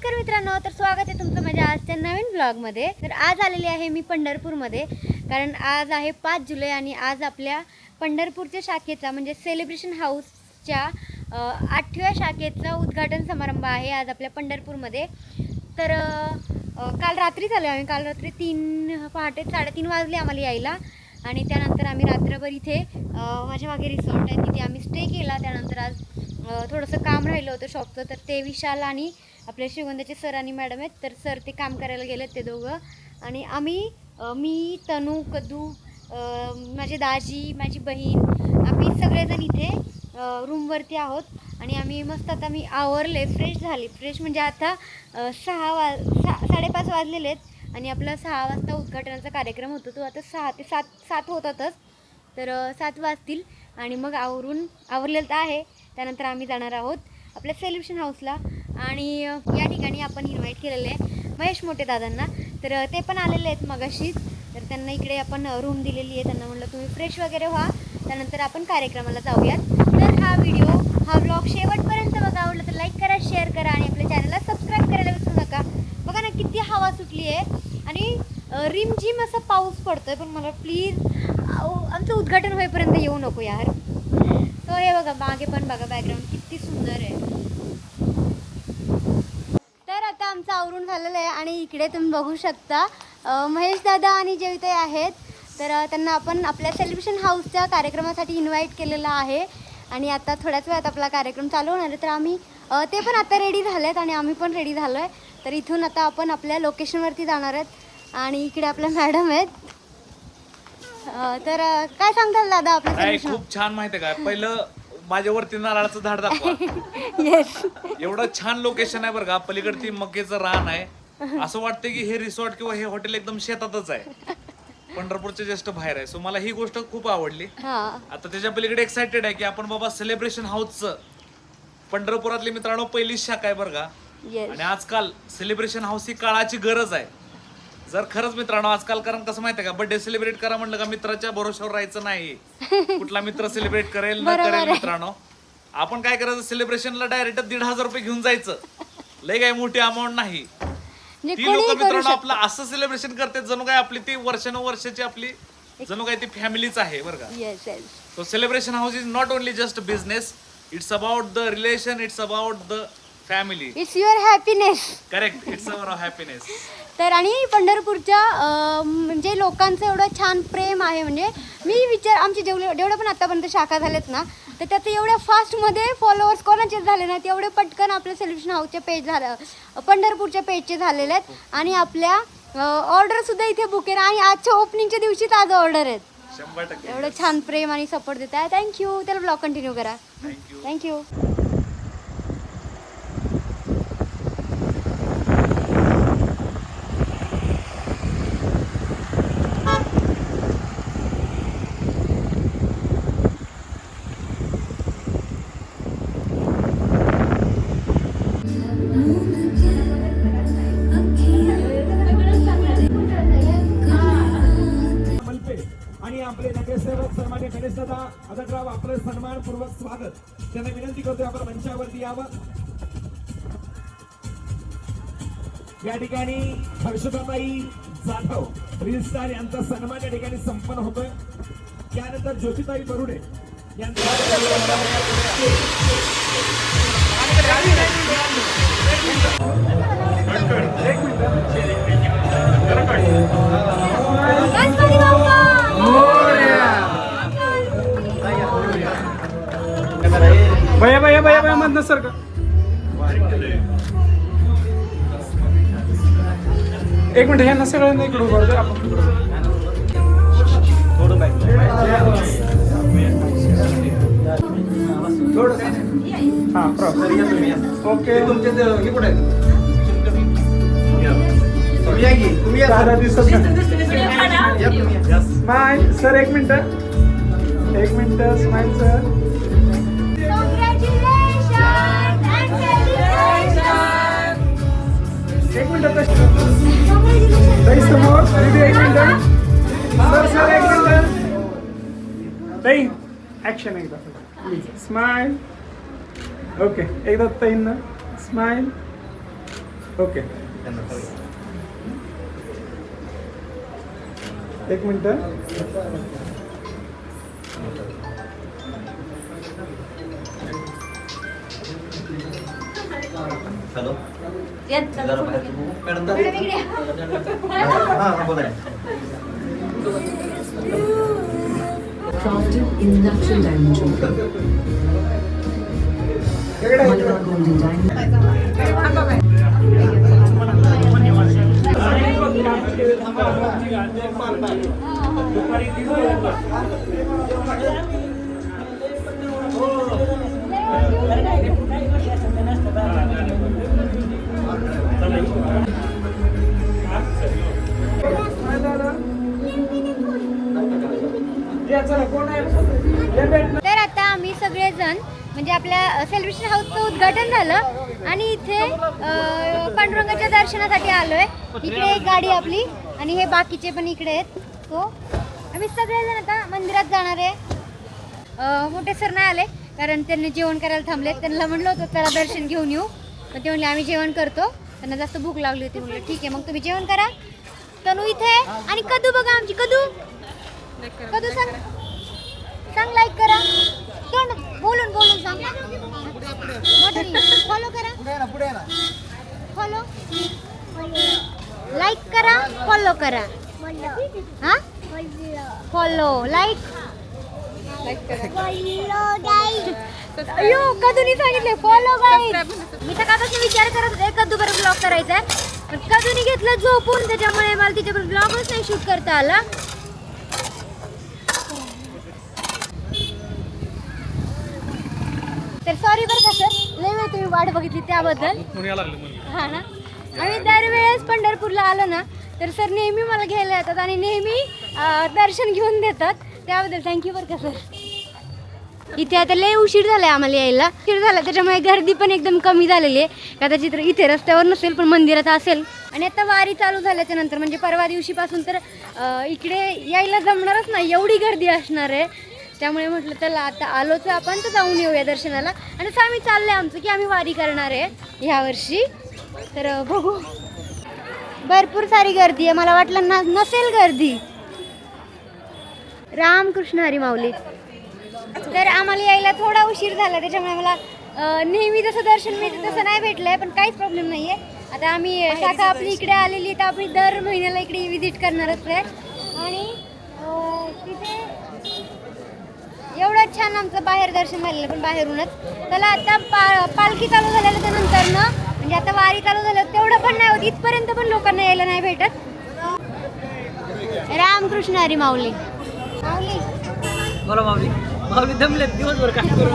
नमस्कार मित्रांनो, तर स्वागत आहे तुमचं माझ्या आजच्या नवीन ब्लॉगमध्ये। तर आज आलेली आहे मी पंढरपूरमध्ये, कारण आज आहे 5 जुलै आणि आज आपल्या पंढरपूरच्या शाखेचा म्हणजे सेलिब्रेशन हाऊसच्या 8व्या शाखेचा उद्घाटन समारंभ आहे आज आपल्या पंढरपूरमध्ये। तर काल रात्री झाले, आम्ही काल रात्री पहाटे 3:30 वाजले आम्हाला यायला आणि त्यानंतर आम्ही रात्रभर इथे माझ्या मागे रिसॉर्ट आहे तिथे आम्ही स्टे केला। त्यानंतर आज थोडंसं काम राहिलं होतं शॉपचं, तर ते विशाल आणि आपले श्रीगोंद्याचे सर आणि मॅडम आहेत, तर सर ते काम करायला गेलेत ते दोघं आणि आम्ही मी तनू कदू माझे दाजी माझी बहीण आम्ही सगळेजण इथे रूमवरती आहोत आणि आम्ही मस्त आता मी आवरले फ्रेश झाली। फ्रेश म्हणजे आता 5:30 वाजलेले आहेत आणि आपला 6 वाजता उद्घाटनाचा कार्यक्रम होतो, तो आता 6 ते 7 होतातच, तर 7 वाजतील आणि मग आवरलेलं तर आहे। त्यानंतर आम्ही जाणार आहोत आपल्या सेलिब्रेशन हाऊसला आणि या ठिकाणी आपण इन्व्हाइट केलेलं आहे महेश मोठे दादांना, तर ते पण आलेले आहेत मगाशीच, तर त्यांना इकडे आपण रूम दिलेली आहे। त्यांना म्हटलं तुम्ही फ्रेश वगैरे व्हा, त्यानंतर आपण कार्यक्रमाला जाऊयात। तर हा व्लॉग शेवटपर्यंत बघा, आवडलं तर लाईक करा, शेअर करा आणि आपल्या चॅनलला सबस्क्राईब करायला विसरू नका। बघा ना किती हवा सुटली आहे आणि रिमझिम असा पाऊस पडतोय, पण मला प्लीज आमचं उद्घाटन होईपर्यंत येऊ नको यार। तो हे बघा मागे पण बघा बॅकग्राऊंड किती सुंदर आहे। तर आता आमचं आवरून झालेलं आहे आणि इकडे तुम्ही बघू शकता महेश दादा आणि जयताई आहेत, तर त्यांना आपण आपल्या सेलिब्रेशन हाऊसच्या कार्यक्रमासाठी इन्व्हाइट केलेलं आहे आणि आता थोड्याच वेळात आपला कार्यक्रम चालू होणार आहे। तर आम्ही ते पण आता रेडी झालेत आणि आम्ही पण रेडी झालो आहे, तर इथून आता आपण आपल्या लोकेशनवरती जाणार आहेत आणि इकडे आपल्या मॅडम आहेत। तर काय सांगताल दादा आपल्या सेलिब्रेशन? खूप छान माहिती आहे का, पहिलं माझ्यावरती नारळाचं झाड दाखवा। येस, एवढं छान लोकेशन आहे बरं का, पलीकडे मक्केचं रान आहे, असं वाटतं की हे रिसॉर्ट किंवा हे हॉटेल एकदम शेतातच आहे, पंढरपूरच्या जस्ट बाहेर आहे। सो मला ही गोष्ट खूप आवडली। आता त्याच्या पलीकडे एक्साइटेड आहे की आपण बाबा सेलिब्रेशन हाऊसचं पंढरपुरातली मित्रांनो पहिलीच शाखा आहे बरं का, आणि आजकाल सेलिब्रेशन हाऊस ही काळाची गरज आहे। जर खरंच मित्रांनो आजकाल, कारण कसं माहितीये का, बर्थडे सेलिब्रेट करा म्हटलं का मित्राच्या भरोश्यावर राहायचं नाही, कुठला मित्र सेलिब्रेट करेल न करेल। मित्रांनो आपण काय करायचं, सेलिब्रेशनला डायरेक्ट 1,500 रुपये घेऊन जायचं, लय काय मोठी अमाऊंट नाही। ती लोक मित्रांनो आपलं असं सेलिब्रेशन करतात जणू काय आपली ती वर्षानुवर्षाची आपली जणू काय ती फॅमिलीच आहे बरं का। So celebration house is not only just business, it's about the relation, it's about the family, it's your happiness. Correct, it's our happiness. तर आणि पंढरपूरच्या म्हणजे लोकांचं एवढं छान प्रेम आहे, म्हणजे आमचे जेवढे पण आतापर्यंत शाखा झालेत ना, तर त्याचं एवढ्या फास्टमध्ये फॉलोअर्स कोणाचे झाले ना, तेवढे पटकन आपल्या सेलिब्रेशन हाऊसचे पेज झालं, पंढरपूरच्या पेजचे झालेले आहेत आणि आपल्या ऑर्डर सुद्धा इथे बुक आहे आणि आजच्या ओपनिंगच्या दिवशीच आज ऑर्डर आहेत। 100% एवढं छान प्रेम आणि सपोर्ट देत आहे, थँक्यू। त्याला ब्लॉग कंटिन्यू करा, थँक्यू। आणि आपले नगरसेवक सन्मान्य गणेश दादा अदकराव आपलं सन्मानपूर्वक स्वागत, त्यांना विनंती करतोय आपण मंचावरती यावं। या ठिकाणी हर्षदाताई जाधव रील स्टार यांचा सन्मान या ठिकाणी संपन्न होतोय। त्यानंतर ज्योतिताई बरुडे यांचा भैया मधनं सर का एक मिनिट, ह्यांना सगळ्यांना इकडे उभं राहू आपण ओके। तुमचे हे कुठे स्माइल सर, एक मिनिट स्माइल सर। एक मिनिट समोर एक मिनिट सर एक मिनिट ताई, ऍक्शन एकदा स्माइल। ओके, एकदा ताईंना स्माइल। ओके, एक minute. Hello madam crafted in natural diamond. Malabar golden diamond. तर आता आम्ही सगळेजण म्हणजे आपल्या सेलिब्रेशन हाऊसचं उद्घाटन झालं आणि इथे पांडुरंगाच्या दर्शनासाठी आलोय. इकडे एक गाडी आपली आणि हे बाकीचे पण इकडे आहेत. तो आम्ही सगळेजण आता मंदिरात जाणार आहे. मोठे सर नाही आले कारण त्यांनी जेवण करायला थांबले. त्यांना म्हणलं होतं चला दर्शन घेऊन येऊ, पण ते म्हणले आम्ही जेवण करतो. त्यांना जास्त भूक लागली होती. म्हणलं ठीक आहे मग तुम्ही जेवण करा. तनू इथे आणि कदू बघा आमची कदू. कदू सांग लाईक करा. बोलून सांग. फॉलो करा. फॉलो लाईक करा. फॉलो करा. हा फॉलो लाईक अयो कदूनी सांगितले फॉलो गाईड. मी सकाळपासून विचार करत होते कदू बरोबर ब्लॉग करायचा आहे, पण कदूनी घेतलं झोपून, त्याच्यामुळे मला तिच्याबरोबर ब्लॉगच नाही शूट करता आला. तर सॉरी बरं का सर, लय वेळ तुम्ही वाट बघितली त्याबद्दल. हा ना, आम्ही दरवेळेस पंढरपूरला आलो ना तर सर नेहमी मला घ्यायला येतात आणि नेहमी दर्शन घेऊन देतात. त्याबद्दल थँक्यू बरं का सर. इथे आता लय उशीर झाला आहे आम्हाला यायला. उशीर झाला त्याच्यामुळे गर्दी पण एकदम कमी झालेली आहे. कदाचित इथे रस्त्यावर नसेल पण मंदिरात असेल. आणि आता वारी चालू झाल्याच्या नंतर म्हणजे परवा दिवशीपासून तर इकडे यायला जमणारच नाही, एवढी गर्दी असणार आहे. त्यामुळे म्हटलं चला आता आलोच आपण तर जाऊन येऊया दर्शनाला. आणि असं आम्ही चाललंय आमचं की आम्ही वारी करणार आहे ह्या वर्षी. तर बघू, भरपूर सारी गर्दी आहे. मला वाटलं नसेल गर्दी. रामकृष्ण हरी माऊली. तर आम्हाला यायला थोडा उशीर झाला त्याच्यामुळे मला नेहमी जसं दर्शन मिळतं तसं नाही भेटलंय, पण काहीच प्रॉब्लेम नाही आहे. आता आम्ही शाखा आपली इकडे आलेली आहे तर आपण दर महिन्याला इकडे विजिट करणारच आहे. आणि तिथे एवढं छान आमचं बाहेर दर्शन झालेलं, पण बाहेरूनच. त्याला आता पालखी चालू झाल्याच्या नंतर ना म्हणजे आता वारी चालू झालं तेवढं पण नाही होत, इथपर्यंत पण लोकांना यायला नाही भेटत. रामकृष्ण हरी माऊली. माऊली बोला माऊली. माऊली दमले दिवसभर काम करून.